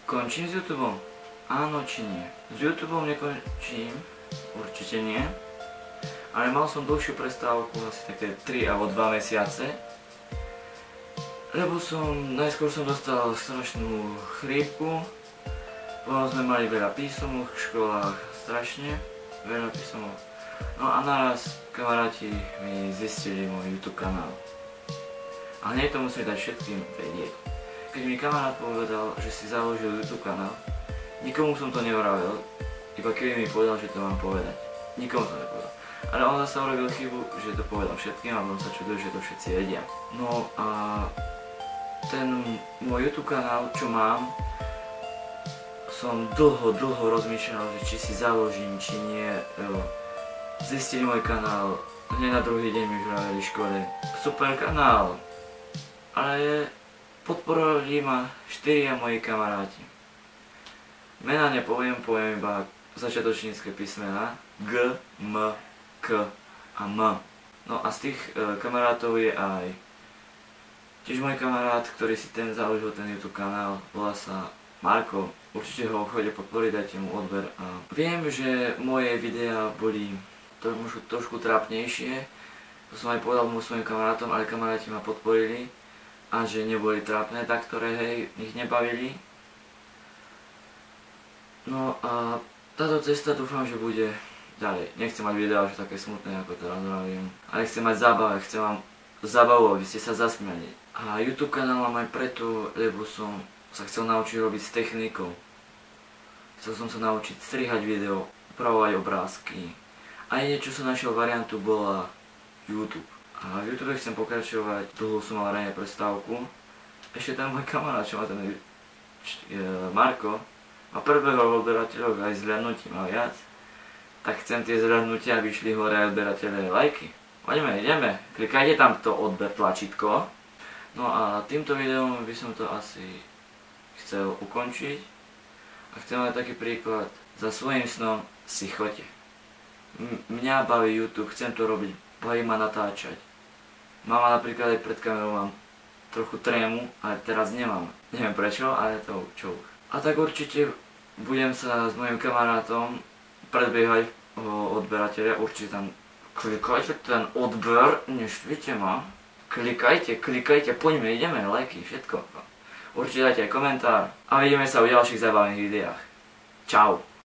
Končím s YouTubeom? Áno či nie? S YouTubeom nekončím, určite nie. Ale mal som dlhšiu prestávku, asi také 3 alebo 2 mesiace. Lebo najskôr som dostal strašnú chrípku. Potom sme mali veľa písomok v školách, strašne veľa písomok. No a naraz kamaráti mi zistili môj YouTube kanál. A hneď to musím dať všetkým vedieť. Keď mi kamarát povedal, že si založil YouTube kanál, nikomu som to nevravil, iba keby mi povedal, že to mám povedať. Nikomu to nepovedal. Ale on zase urobil chybu, že to povedal všetkým a on sa čuduje, že to všetci vedia. No a ten môj YouTube kanál, čo mám, som dlho rozmýšľal, že či si založím, či nie. Zistili môj kanál, hneď na druhý deň mi vraveli v škole, super kanál, ale podporovali ma 4 moji kamaráti. Mená nepoviem, poviem iba začiatočnícke písmená G, M, K a M. No a z tých kamarátov je aj tiež môj kamarát, ktorý si založil ten YouTube kanál, volá sa Marko. Určite ho chodite podporiť, dajte mu odber. A viem, že moje videá boli trošku trápnejšie, to som aj povedal svojim kamarátom, ale kamaráti ma podporili a že neboli trápne, tak ktoré ich nebavili. No a táto cesta dúfam, že bude ďalej. Nechcem mať videá už také smutné, ako teraz vravím, ale chcem mať zábavu, chcem vám zábavu, aby ste sa zasmiali. A YouTube kanál mám aj preto, lebo som sa chcel naučiť robiť s technikou. Chcel som sa naučiť strihať video, upravovať obrázky. A jediné, čo som našiel variantu, bola YouTube. A v YouTube chcem pokračovať, dlho som mal ranne prestávku. Ešte ten môj kamarát, čo má ten Marko, má predbehol odberateľov aj zhľadnutím a viac. Tak chcem tie zhľadnutia, aby šli hore aj odberateľe lajky. Poďme, ideme, klikajte tam to odber tlačítko. No a týmto videom by som to asi chcel ukončiť. A chcem mať taký príklad, za svojím snom si choďte. Mňa baví YouTube, chcem to robiť, baví ma natáčať. Mama napríklad aj pred kamerou mám trochu trému, ale teraz nemám. Neviem prečo, ale to čo už. A tak určite budem sa s mojim kamarátom predbiehať o odberateľa, určite tam klikajte ten odber, neštvíte ma. Klikajte, poďme, ideme, lajky, všetko. Určite dajte aj komentár a vidíme sa v ďalších zábavných videách. Čau.